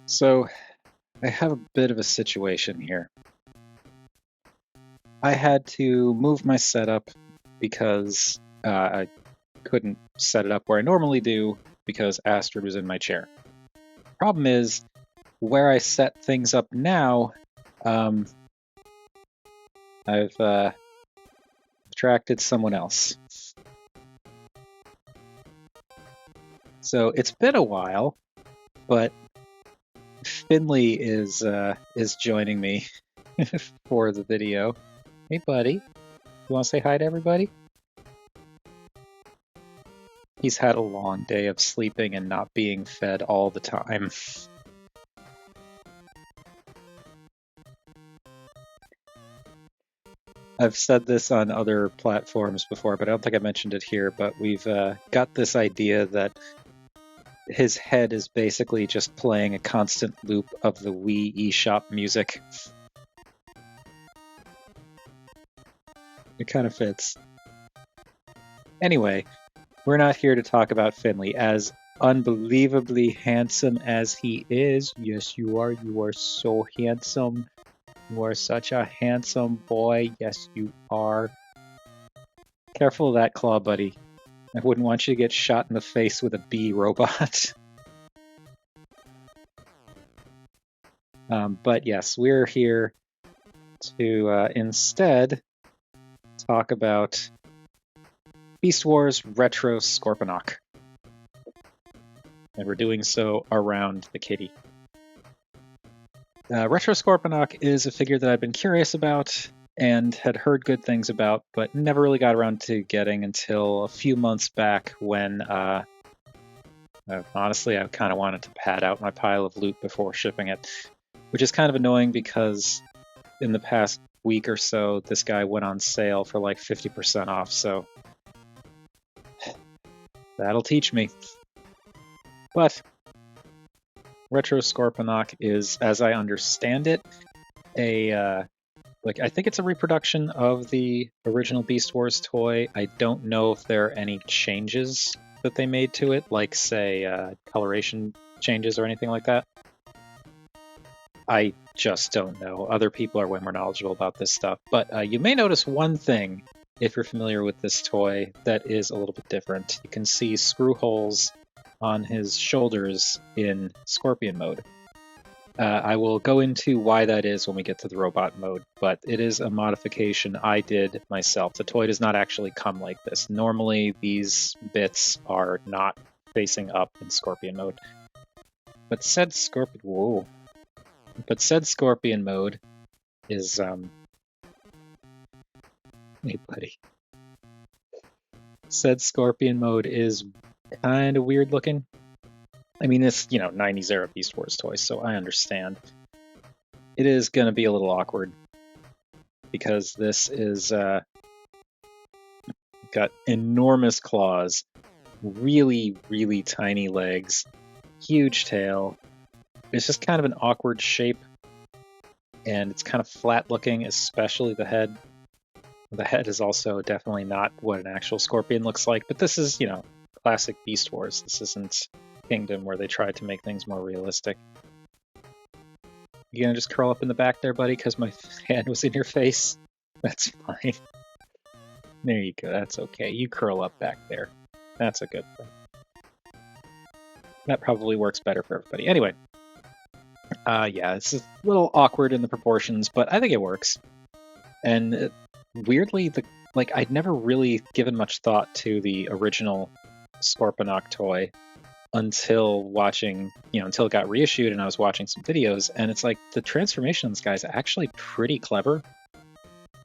So, I have a bit of a situation here. I had to move my setup because I couldn't set it up where I normally do because Astrid was in my chair. Problem is, where I set things up now, I've attracted someone else. So it's been a while, but Finley is joining me for the video. Hey, buddy. You want to say hi to everybody? He's had a long day of sleeping and not being fed all the time. I've said this on other platforms before, but I don't think I mentioned it here, but we've got this idea that his head is basically just playing a constant loop of the Wii eShop music. It kind of fits. Anyway, we're not here to talk about Finley, as unbelievably handsome as he is. Yes, you are. You are so handsome. You are such a handsome boy. Yes, you are. Careful of that claw, buddy. I wouldn't want you to get shot in the face with a bee robot. But yes, we're here to instead talk about Beast Wars Retro Scorponok. And we're doing so around the kitty. Retro Scorponok is a figure that I've been curious about and had heard good things about, but never really got around to getting until a few months back when, honestly, I kind of wanted to pad out my pile of loot before shipping it, which is kind of annoying because in the past week or so, this guy went on sale for like 50% off, so that'll teach me. But Retro Scorponok is, as I understand it, I think it's a reproduction of the original Beast Wars toy. I don't know if there are any changes that they made to it, like, say, coloration changes or anything like that. I just don't know. Other people are way more knowledgeable about this stuff. But you may notice one thing, if you're familiar with this toy, that is a little bit different. You can see screw holes on his shoulders in Scorpion mode. I will go into why that is when we get to the robot mode, but it is a modification I did myself. The toy does not actually come like this. Normally, these bits are not facing up in Scorpion mode. But said Scorpion mode is hey buddy. Said Scorpion mode is kind of weird looking. I mean, it's, 90s era Beast Wars toys, so I understand. It is going to be a little awkward because this is got enormous claws, really, really tiny legs, huge tail. It's just kind of an awkward shape, and it's kind of flat looking, especially the head. The head is also definitely not what an actual scorpion looks like, but this is, classic Beast Wars. This isn't Kingdom where they tried to make things more realistic. You gonna just curl up in the back there, buddy, because my hand was in your face? That's fine. There you go, that's okay. You curl up back there. That's a good thing. That probably works better for everybody. Anyway. Yeah, it's a little awkward in the proportions, but I think it works. And weirdly, I'd never really given much thought to the original Scorponok toy until watching, until it got reissued and I was watching some videos, and it's like the transformation of this guy is actually pretty clever,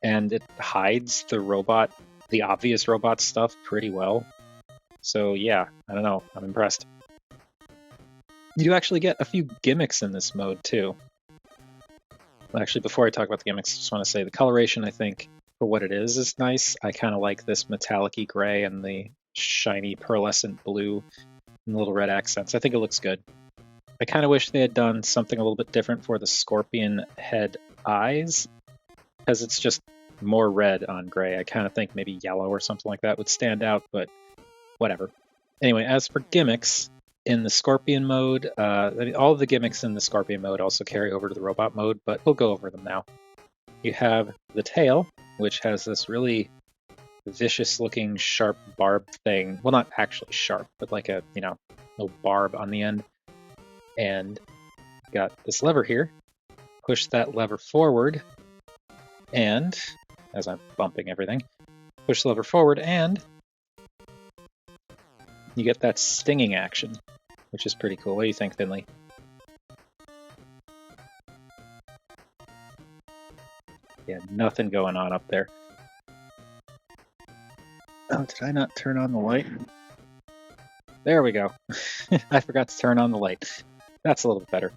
and it hides the obvious robot stuff pretty well. So yeah, I don't know, I'm impressed. You do actually get a few gimmicks in this mode too. Well, actually, before I talk about the gimmicks, I just want to say the coloration, I think, for what it is nice. I kind of like this metallic-y gray and the shiny pearlescent blue and the little red accents. I think it looks good. I kind of wish they had done something a little bit different for the scorpion head eyes, because it's just more red on gray. I kind of think maybe yellow or something like that would stand out, but whatever. Anyway, as for gimmicks, in the Scorpion mode, I mean, all of the gimmicks in the Scorpion mode also carry over to the robot mode, but we'll go over them now. You have the tail, which has this really vicious-looking sharp barb thing. Well, not actually sharp, but like a, you know, little barb on the end. And got this lever here. Push that lever forward, and as I'm bumping everything, push the lever forward, and you get that stinging action, which is pretty cool. What do you think, Finley? Yeah, nothing going on up there. Oh, did I not turn on the light? There we go. I forgot to turn on the light. That's a little bit better.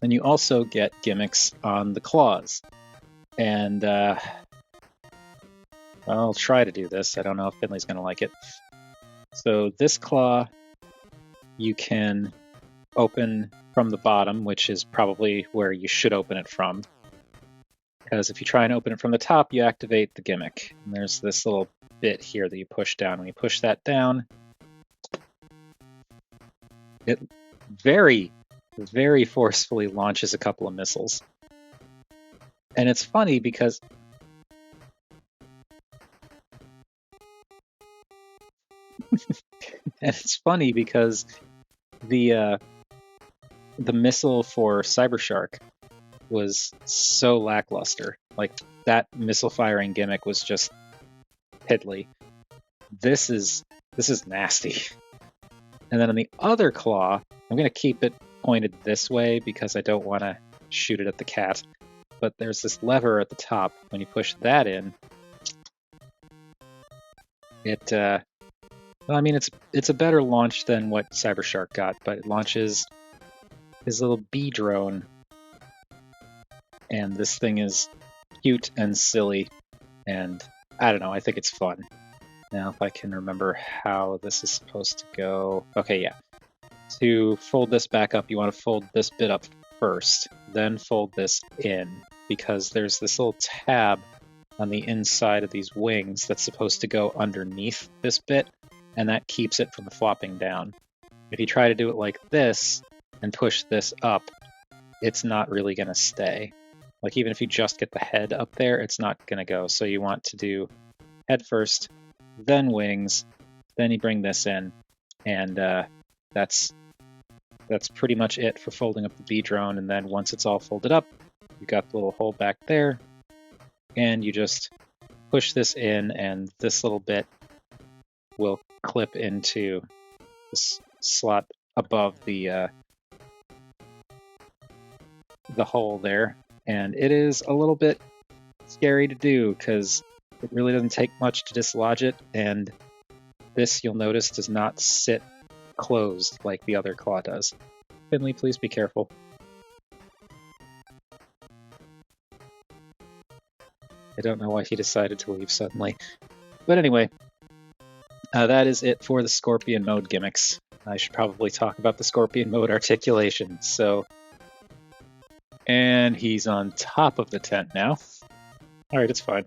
And you also get gimmicks on the claws. And I'll try to do this. I don't know if Finley's going to like it. So this claw you can open from the bottom, which is probably where you should open it from. Because if you try and open it from the top, you activate the gimmick. And there's this little bit here that you push down. When you push that down, it very, very forcefully launches a couple of missiles. And it's funny because the missile for Cybershark was so lackluster. Like, that missile firing gimmick was just piddly. This is nasty. And then on the other claw, I'm going to keep it pointed this way because I don't want to shoot it at the cat. But there's this lever at the top. When you push that in, it well, I mean, it's a better launch than what Cybershark got, but it launches his little bee drone. And this thing is cute and silly, and I don't know, I think it's fun. Now, if I can remember how this is supposed to go. Okay, yeah. To fold this back up, you want to fold this bit up first, then fold this in, because there's this little tab on the inside of these wings that's supposed to go underneath this bit, and that keeps it from flopping down. If you try to do it like this and push this up, it's not really going to stay. Like, even if you just get the head up there, it's not going to go. So you want to do head first, then wings, then you bring this in, and that's pretty much it for folding up the bee drone. And then once it's all folded up, you've got the little hole back there, and you just push this in, and this little bit will clip into this slot above the hole there. And it is a little bit scary to do because it really doesn't take much to dislodge it, and this, you'll notice, does not sit closed like the other claw does. Finley, please be careful. I don't know why he decided to leave suddenly. But anyway, that is it for the Scorpion mode gimmicks. I should probably talk about the Scorpion mode articulation. And he's on top of the tent now. Alright, it's fine.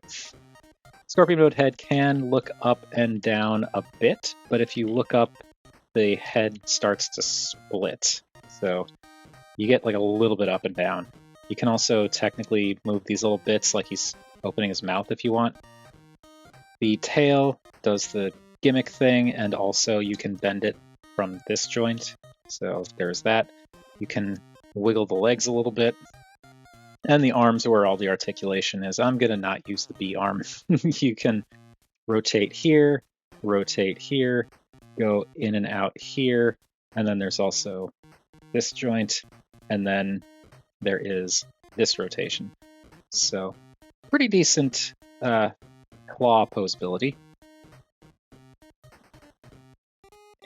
Scorpion mode head can look up and down a bit, but if you look up, the head starts to split. So you get like a little bit up and down. You can also technically move these little bits like he's opening his mouth if you want. The tail does the gimmick thing, and also you can bend it from this joint. So there's that. You can wiggle the legs a little bit. And the arms are where all the articulation is. I'm going to not use the B arm. You can rotate here, go in and out here, and then there's also this joint, and then there is this rotation. So pretty decent claw posability.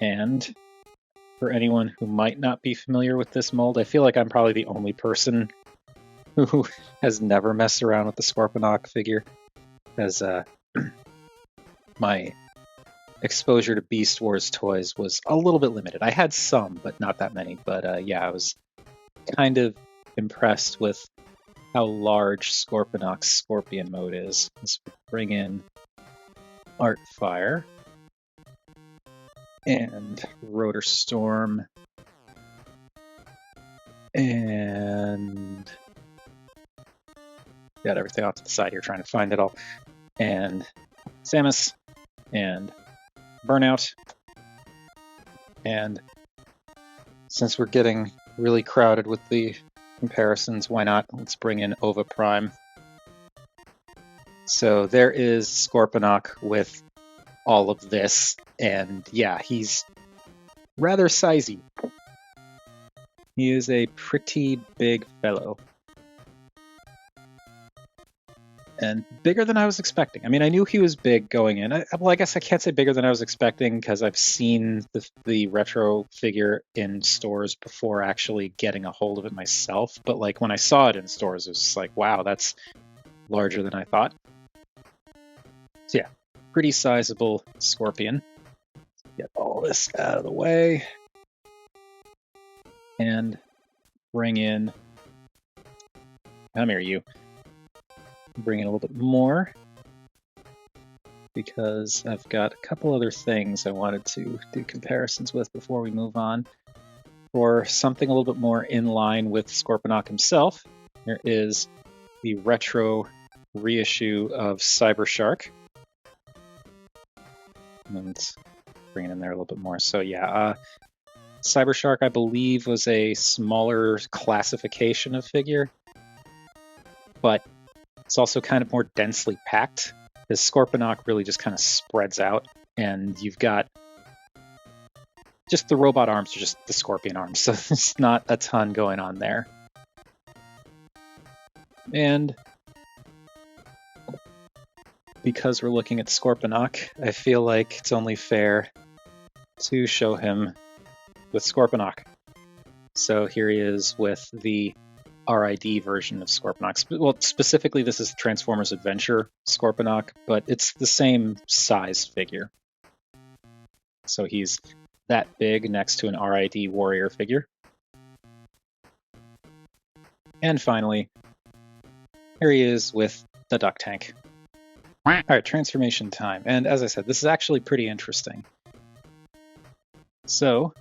And for anyone who might not be familiar with this mold, I feel like I'm probably the only person who has never messed around with the Scorponok figure, as my exposure to Beast Wars toys was a little bit limited. I had some, but not that many. But yeah, I was kind of impressed with how large Scorponok's Scorpion mode is. Let's bring in Artfire. and Rotor Storm, and got everything off to the side here trying to find it all, and Samus, and Burnout, and since we're getting really crowded with the comparisons, why not? Let's bring in Ova Prime. So there is Scorponok with all of this, and yeah, he's rather sizey. He is a pretty big fellow. And bigger than I was expecting. I mean, I knew he was big going in. I guess I can't say bigger than I was expecting because I've seen the retro figure in stores before actually getting a hold of it myself. But like when I saw it in stores, it was just like, wow, that's larger than I thought. So yeah, pretty sizable Scorpion. Get all this out of the way. And bring in... Come here, you. Bring in a little bit more because I've got a couple other things I wanted to do comparisons with before we move on. For something a little bit more in line with Scorponok himself, there is the retro reissue of Cyber Shark. And bring it in there a little bit more. So yeah, Cyber Shark, I believe, was a smaller classification of figure, but it's also kind of more densely packed. The Scorponok really just kind of spreads out, and you've got just the robot arms are just the Scorpion arms, so there's not a ton going on there. And because we're looking at Scorponok, I feel like it's only fair to show him with Scorponok. So here he is with the RID version of Scorponok. Well, specifically, this is Transformers Adventure Scorponok, but it's the same size figure. So he's that big next to an RID Warrior figure. And finally, here he is with the Duck Tank. Alright, transformation time. And as I said, this is actually pretty interesting. So,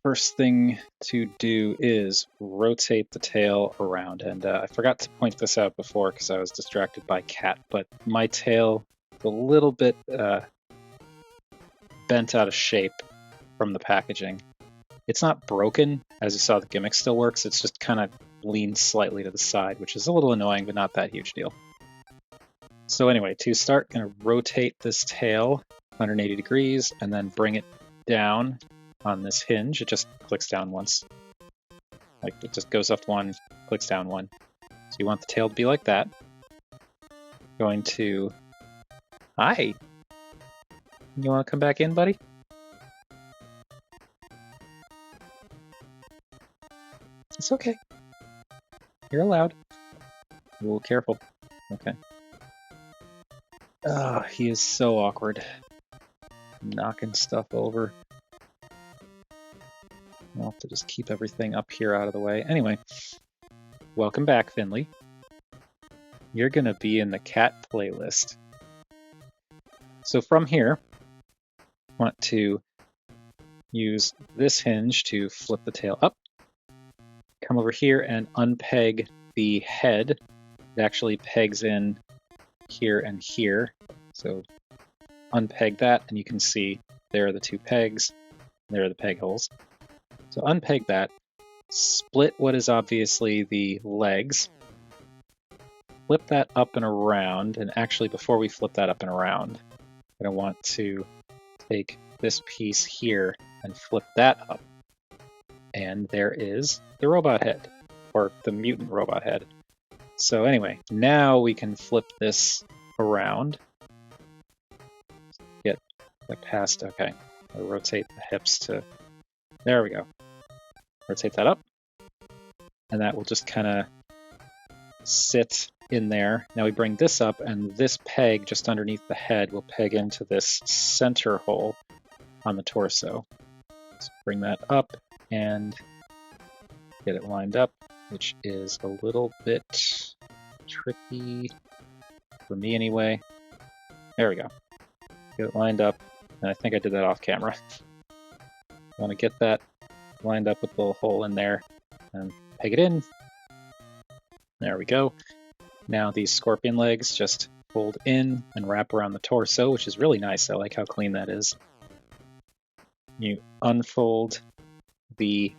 first thing to do is rotate the tail around, and I forgot to point this out before because I was distracted by Cat, but my tail is a little bit bent out of shape from the packaging. It's not broken, as you saw the gimmick still works, it's just kind of leans slightly to the side, which is a little annoying, but not that huge deal. So anyway, to start, I'm going to rotate this tail 180 degrees and then bring it down on this hinge. It just clicks down once. Like, it just goes up one, clicks down one. So you want the tail to be like that. Going to... Hi! You want to come back in, buddy? It's okay. You're allowed. A little careful. Okay. He is so awkward. Knocking stuff over. I'll have to just keep everything up here out of the way. Anyway, welcome back, Finley. You're gonna be in the Cat playlist. So from here, I want to use this hinge to flip the tail up. Come over here and unpeg the head. It actually pegs in here and here. So unpeg that, and you can see there are the two pegs. There are the peg holes. So unpeg that, split what is obviously the legs, flip that up and around, and actually before we flip that up and around, I'm going to want to take this piece here and flip that up. And there is the robot head, or the mutant robot head. So anyway, now we can flip this around. Get past, okay. I'll rotate the hips to, there we go. Rotate that up. And that will just kind of sit in there. Now we bring this up, and this peg just underneath the head will peg into this center hole on the torso. So bring that up and get it lined up, which is a little bit tricky for me anyway. There we go. Get it lined up, And I think I did that off camera. I want to get that lined up with the little hole in there and peg it in. There we go. Now these scorpion legs just fold in and wrap around the torso, which is really nice. I like how clean that is. You unfold the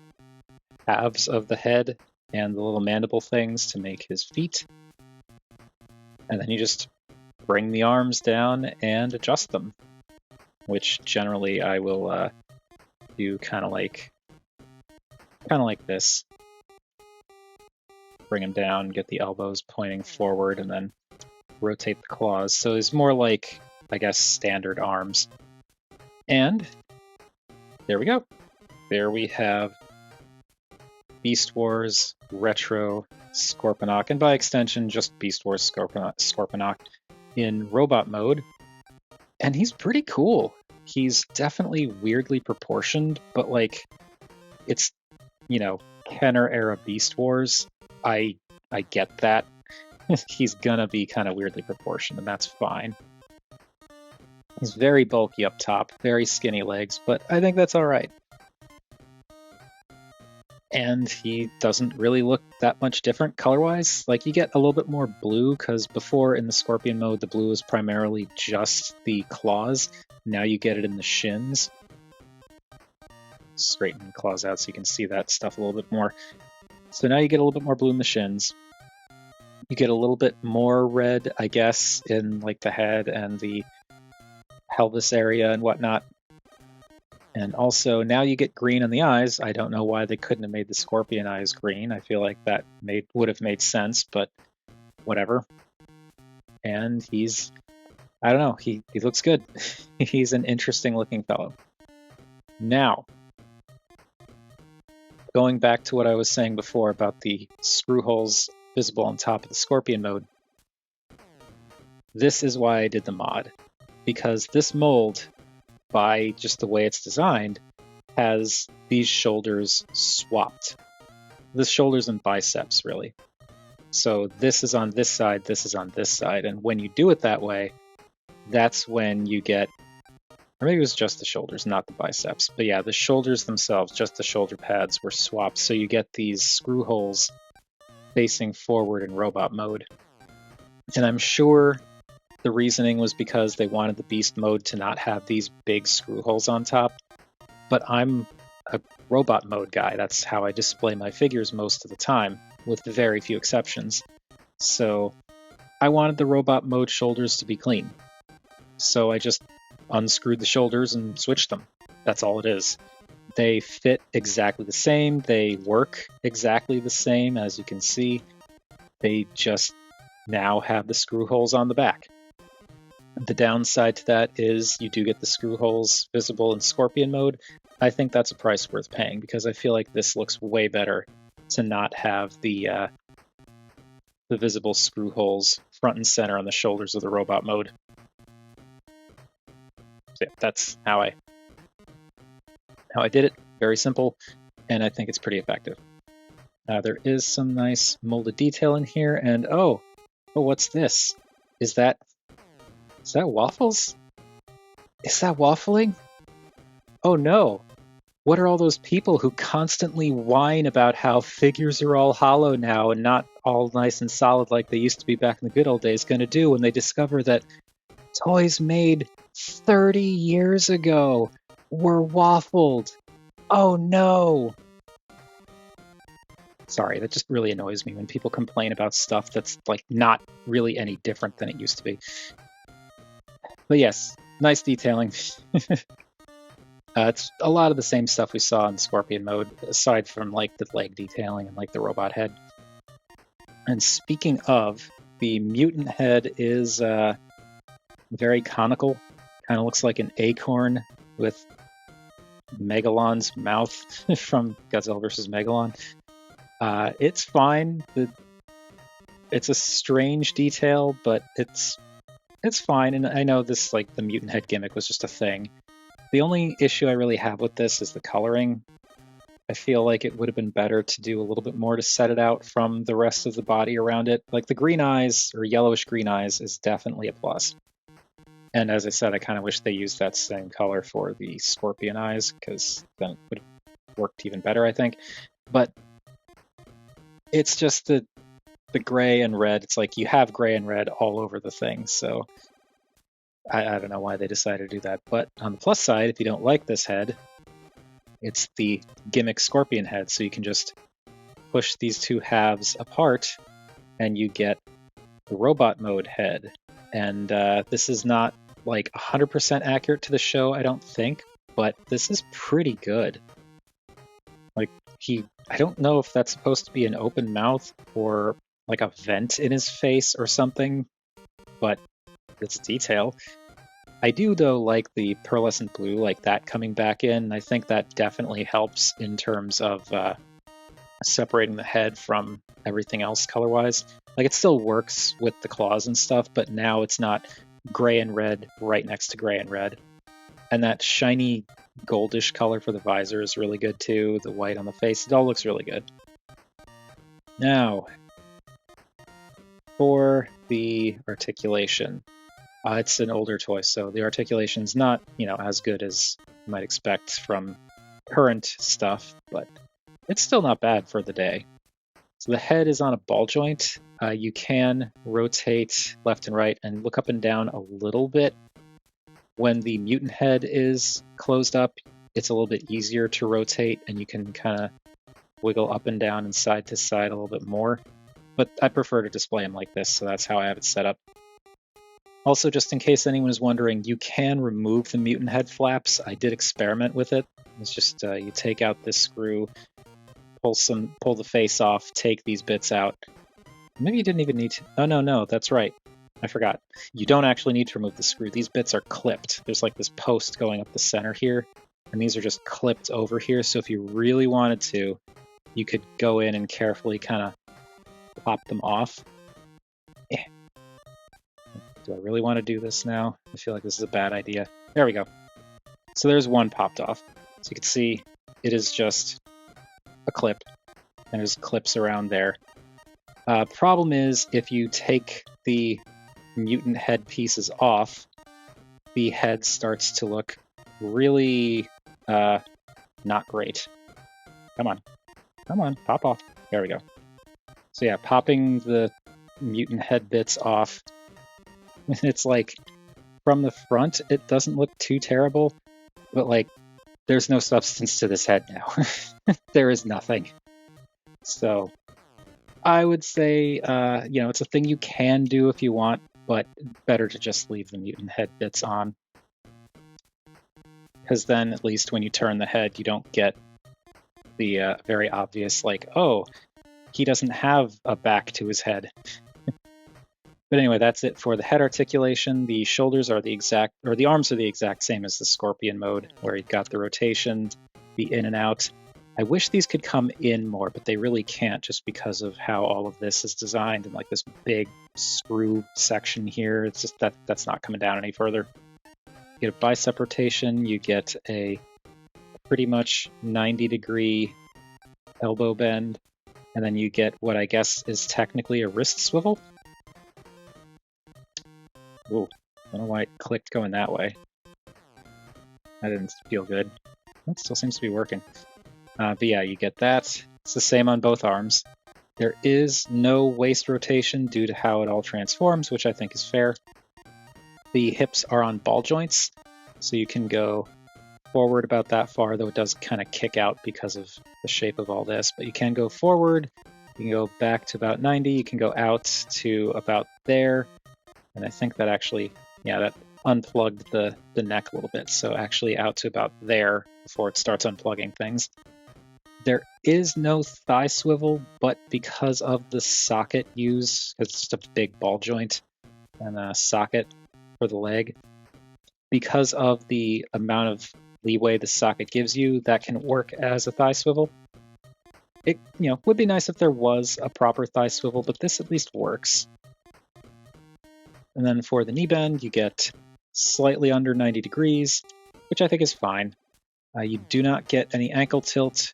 halves of the head and the little mandible things to make his feet. And then you just bring the arms down and adjust them, which generally I will do kind of like this. Bring him down, get the elbows pointing forward, and then rotate the claws. So it's more like, I guess, standard arms. And there we go. There we have Beast Wars Retro Scorponok, and by extension, just Beast Wars Scorponok in robot mode. And he's pretty cool. He's definitely weirdly proportioned, but like, it's, you know, Kenner era Beast Wars. I get that. He's gonna be kind of weirdly proportioned, and that's fine. He's very bulky up top, very skinny legs, but I think that's all right. And he doesn't really look that much different color-wise. Like, you get a little bit more blue, because before in the Scorpion mode, the blue was primarily just the claws. Now you get it in the shins. Straighten the claws out so you can see that stuff a little bit more. So now you get a little bit more blue in the shins. You get a little bit more red, I guess, in like the head and the pelvis area and whatnot. And also, now you get green in the eyes. I don't know why they couldn't have made the scorpion eyes green. I feel like that would have made sense, but whatever. And he's, I don't know, he looks good. He's an interesting looking fellow. Now, going back to what I was saying before about the screw holes visible on top of the Scorpion mode, this is why I did the mod. Because this mold, by just the way it's designed, has these shoulders swapped. This shoulders and biceps, really. So this is on this side, this is on this side, and when you do it that way, that's when you get, or maybe it was just the shoulders, not the biceps, but yeah, the shoulders themselves, just the shoulder pads were swapped, so you get these screw holes facing forward in robot mode. And I'm sure the reasoning was because they wanted the beast mode to not have these big screw holes on top, but I'm a robot mode guy. That's how I display my figures most of the time, with very few exceptions. So I wanted the robot mode shoulders to be clean. So I just unscrewed the shoulders and switched them. That's all it is. They fit exactly the same. They work exactly the same, as you can see. They just now have the screw holes on the back. The downside to that is you do get the screw holes visible in Scorpion mode. I think that's a price worth paying, because I feel like this looks way better to not have the visible screw holes front and center on the shoulders of the robot mode. So yeah, that's how I did it. Very simple, and I think it's pretty effective. There is some nice molded detail in here, and oh, what's this? Is that waffles? Is that waffling? Oh no! What are all those people who constantly whine about how figures are all hollow now and not all nice and solid like they used to be back in the good old days going to do when they discover that toys made 30 years ago were waffled? Oh no! Sorry, that just really annoys me when people complain about stuff that's like not really any different than it used to be. But yes, nice detailing. It's a lot of the same stuff we saw in Scorpion mode, aside from like the leg detailing and like the robot head. And speaking of, the mutant head is very conical. Kind of looks like an acorn with Megalon's mouth from Godzilla vs. Megalon. It's fine. It's a strange detail, but it's fine. And I know this, like, the mutant head gimmick was just a thing. The only issue I really have with this is the coloring. I feel like it would have been better to do a little bit more to set it out from the rest of the body around it. Like, the green eyes, or yellowish green eyes, is definitely a plus. And as I said, I kind of wish they used that same color for the scorpion eyes, because then it would have worked even better, I think. But it's just the gray and red. It's like you have gray and red all over the thing, so I don't know why they decided to do that. But on the plus side, if you don't like this head, it's the Gimmick Scorpion head, so you can just push these two halves apart and you get the robot mode head. And this is not like 100% accurate to the show, I don't think, but this is pretty good. Like, I don't know if that's supposed to be an open mouth or like a vent in his face or something, but it's detail. I do, though, like the pearlescent blue, like that coming back in. I think that definitely helps in terms of separating the head from everything else color-wise. Like, it still works with the claws and stuff, but now it's not gray and red right next to gray and red. And that shiny goldish color for the visor is really good, too. The white on the face, it all looks really good. Now, for the articulation. It's an older toy, so the articulation's not, as good as you might expect from current stuff, but it's still not bad for the day. So the head is on a ball joint. You can rotate left and right and look up and down a little bit. When the mutant head is closed up, it's a little bit easier to rotate, and you can kind of wiggle up and down and side to side a little bit more. But I prefer to display them like this, so that's how I have it set up. Also, just in case anyone is wondering, you can remove the mutant head flaps. I did experiment with it. It's just you take out this screw, pull the face off, take these bits out. Maybe you didn't even need to. Oh, no, that's right. I forgot. You don't actually need to remove the screw. These bits are clipped. There's like this post going up the center here, and these are just clipped over here. So if you really wanted to, you could go in and carefully kind of pop them off. Do I really want to do this now? I feel like this is a bad idea. There we go. So there's one popped off. So you can see it is just a clip, and there's clips around there. Problem is, if you take the mutant head pieces off, the head starts to look really not great. Come on, pop off. There we go. So yeah, popping the mutant head bits off, it's like, from the front, it doesn't look too terrible, but like, there's no substance to this head now. There is nothing. So I would say, it's a thing you can do if you want, but better to just leave the mutant head bits on. Because then, at least when you turn the head, you don't get the very obvious, like, oh, he doesn't have a back to his head. But anyway, that's it for the head articulation. The shoulders are the arms are the exact same as the Scorpion mode, where you've got the rotation, the in and out. I wish these could come in more, but they really can't, just because of how all of this is designed, and like this big screw section here. It's just that's not coming down any further. You get a bicep rotation, you get a pretty much 90-degree elbow bend, and then you get what I guess is technically a wrist swivel. Ooh, I don't know why it clicked going that way. That didn't feel good. It still seems to be working. But yeah, you get that. It's the same on both arms. There is no waist rotation due to how it all transforms, which I think is fair. The hips are on ball joints, so you can go forward about that far, though it does kind of kick out because of the shape of all this. But you can go forward, you can go back to about 90, you can go out to about there. And I think that actually, that unplugged the neck a little bit. So actually out to about there before it starts unplugging things. There is no thigh swivel, but because of the socket used, it's just a big ball joint and a socket for the leg, because of the amount of leeway the socket gives you, that can work as a thigh swivel. It would be nice if there was a proper thigh swivel, but this at least works. And then for the knee bend, you get slightly under 90 degrees, which I think is fine. You do not get any ankle tilt,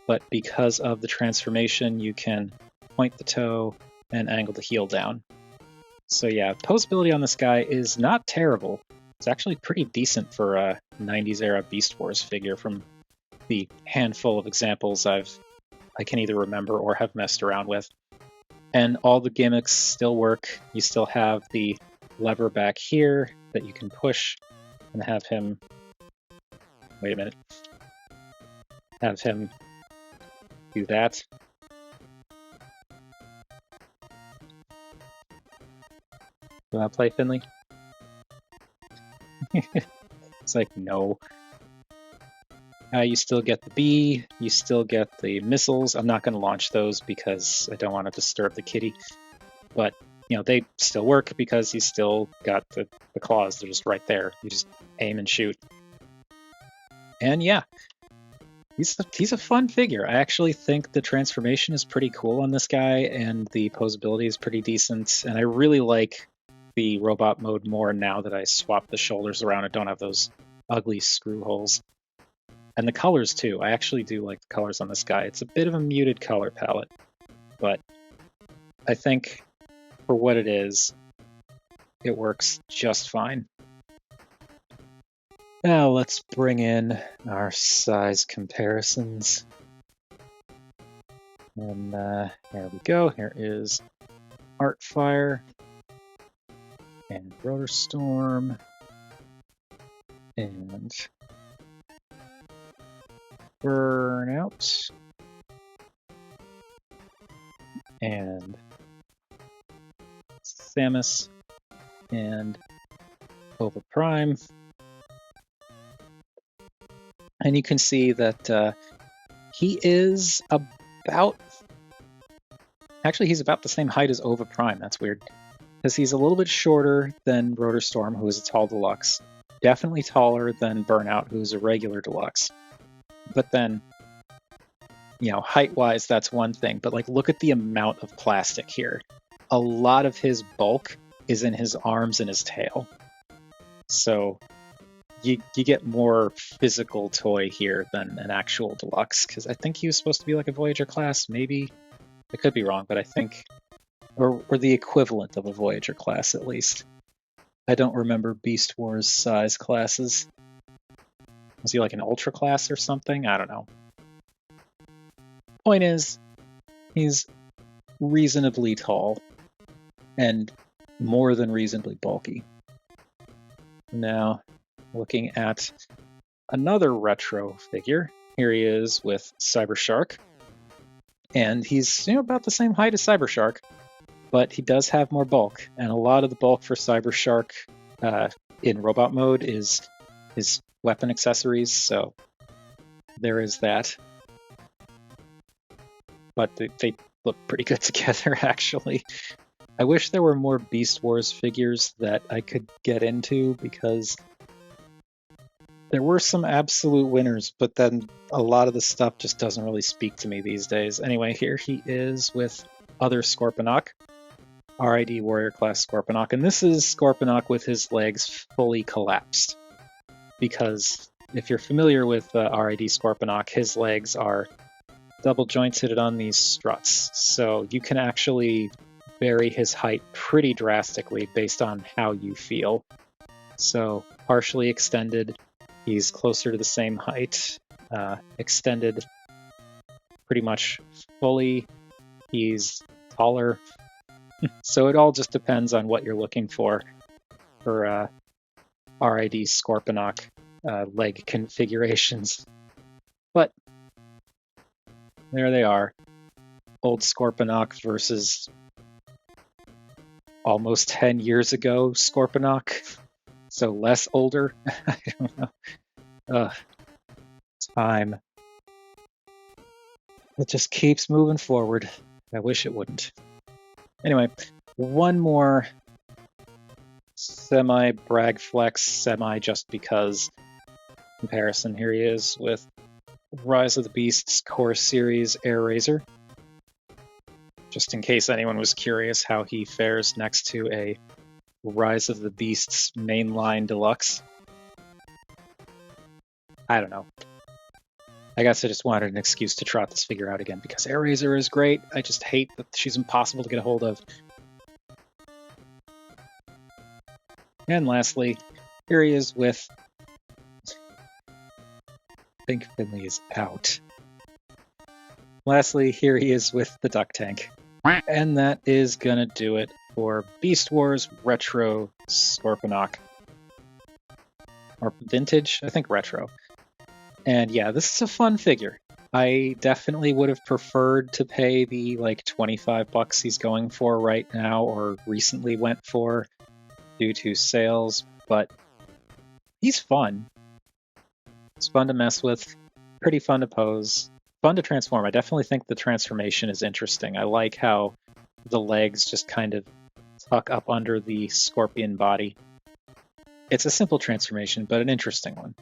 but because of the transformation, you can point the toe and angle the heel down. So yeah, posability on this guy is not terrible. It's actually pretty decent for a 90s era Beast Wars figure from the handful of examples I can either remember or have messed around with. And all the gimmicks still work. You still have the lever back here that you can push and have him... Wait a minute. Have him do that. You want to play, Finley? It's like, no. You still get the bee, you still get the missiles. I'm not going to launch those because I don't want to disturb the kitty. But, you know, they still work because he's still got the claws. They're just right there. You just aim and shoot. And yeah, he's a fun figure. I actually think the transformation is pretty cool on this guy, and the posability is pretty decent. And I really like the robot mode more now that I swapped the shoulders around and don't have those ugly screw holes. And the colors too. I actually do like the colors on this guy. It's a bit of a muted color palette, but I think for what it is, it works just fine. Now let's bring in our size comparisons. And there we go. Here is Artfire and Rotor Storm and Burnout and Samus and Ova Prime. And you can see that he is about... Actually, he's about the same height as Ova Prime. That's weird. Because he's a little bit shorter than Rotor Storm, who is a tall deluxe. Definitely taller than Burnout, who's a regular deluxe. But then, you know, height-wise, that's one thing. But, like, look at the amount of plastic here. A lot of his bulk is in his arms and his tail. So you get more physical toy here than an actual deluxe. Because I think he was supposed to be like a Voyager class, maybe. I could be wrong, but I think... Or the equivalent of a Voyager class, at least. I don't remember Beast Wars size classes. Was he like an Ultra class or something? I don't know. Point is, he's reasonably tall and more than reasonably bulky. Now, looking at another retro figure. Here he is with Cybershark. And he's, you know, about the same height as Cybershark, but he does have more bulk. And a lot of the bulk for Cybershark in robot mode is his weapon accessories, so there is that. But they look pretty good together, actually. I wish there were more Beast Wars figures that I could get into, because there were some absolute winners, but then a lot of the stuff just doesn't really speak to me these days. Anyway, here he is with other Scorponok, RID Warrior Class Scorponok, and this is Scorponok with his legs fully collapsed. Because if you're familiar with RID Scorponok, his legs are double jointed on these struts, so you can actually vary his height pretty drastically based on how you feel. So partially extended, he's closer to the same height. Extended pretty much fully, he's taller. So it all just depends on what you're looking for RID Scorponok leg configurations. But there they are. Old Scorponok versus almost 10 years ago Scorponok. So less older. I don't know. Time. It just keeps moving forward. I wish it wouldn't. Anyway, one more semi-brag flex, semi-just because comparison. Here he is with Rise of the Beasts Core Series Air Razor. Just in case anyone was curious how he fares next to a Rise of the Beasts mainline deluxe. I don't know. I guess I just wanted an excuse to trot this figure out again because Air Razor is great. I just hate that she's impossible to get a hold of. And lastly, Here he is with... I think Finley is out. Lastly, here he is with the Duck Tank. And that is gonna do it for Beast Wars Retro Scorponok. Or Vintage? I think Retro. And yeah, this is a fun figure. I definitely would have preferred to pay the like 25 bucks he's going for right now, or recently went for, due to sales, but he's fun. It's fun to mess with, pretty fun to pose, fun to transform. I definitely think the transformation is interesting. I like how the legs just kind of tuck up under the scorpion body. It's a simple transformation, but an interesting one.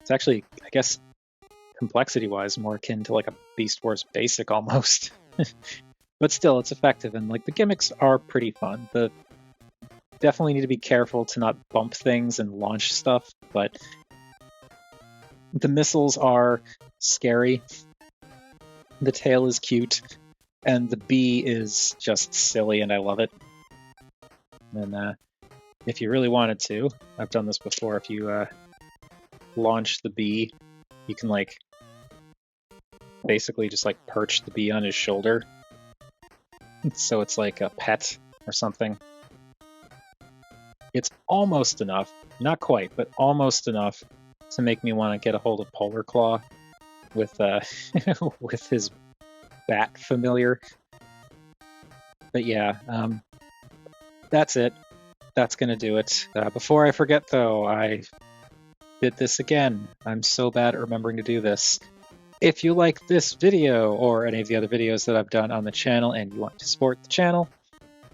It's actually, I guess, complexity-wise, more akin to like a Beast Wars basic almost. But still, it's effective, and like the gimmicks are pretty fun. Definitely need to be careful to not bump things and launch stuff, but the missiles are scary. The tail is cute, and the bee is just silly, and I love it. And if you really wanted to, I've done this before, if you launch the bee, you can like basically just like perch the bee on his shoulder. So it's like a pet or something. It's almost enough, not quite, but almost enough to make me want to get a hold of Polar Claw with with his bat familiar. But yeah, that's it. That's gonna do it. Before I forget though, I did this again. I'm so bad at remembering to do this. If you like this video or any of the other videos that I've done on the channel and you want to support the channel,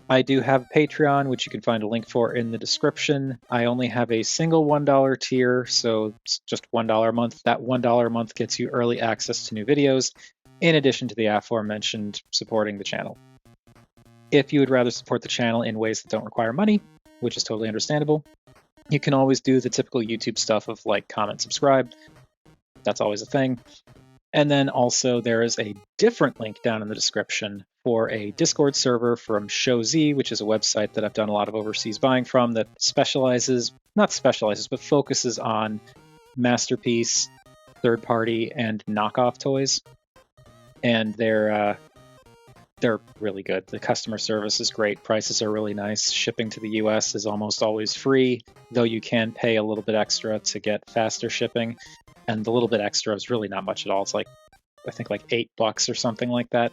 I do have a Patreon, which you can find a link for in the description. I only have a single $1 tier, so it's just $1 a month. That $1 a month gets you early access to new videos, in addition to the aforementioned supporting the channel. If you would rather support the channel in ways that don't require money, which is totally understandable, you can always do the typical YouTube stuff of like, comment, subscribe. That's always a thing. And then also there is a different link down in the description for a Discord server from Show Z, which is a website that I've done a lot of overseas buying from that but focuses on masterpiece, third-party, and knockoff toys. And they're really good. The customer service is great. Prices are really nice. Shipping to the US is almost always free, though you can pay a little bit extra to get faster shipping. And the little bit extra is really not much at all. It's like, I think like $8 or something like that.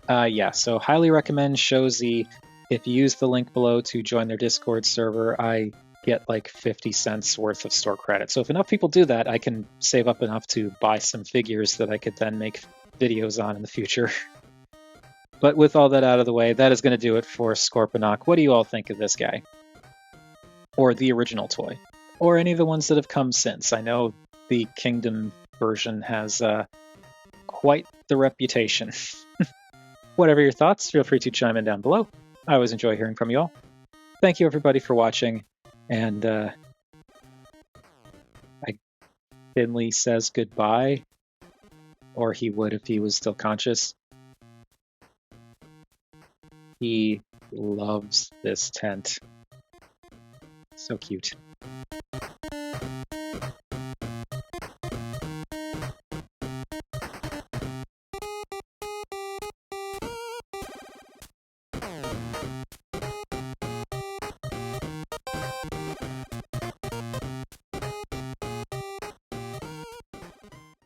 Yeah, so highly recommend Show Z. If you use the link below to join their Discord server, I get like 50 cents worth of store credit. So if enough people do that, I can save up enough to buy some figures that I could then make videos on in the future. But with all that out of the way, that is going to do it for Scorponok. What do you all think of this guy? Or the original toy? Or any of the ones that have come since? I know the Kingdom version has quite the reputation. Whatever your thoughts, feel free to chime in down below. I always enjoy hearing from you all. Thank you everybody for watching, and Finley says goodbye, or he would if he was still conscious. He loves this tent. So cute.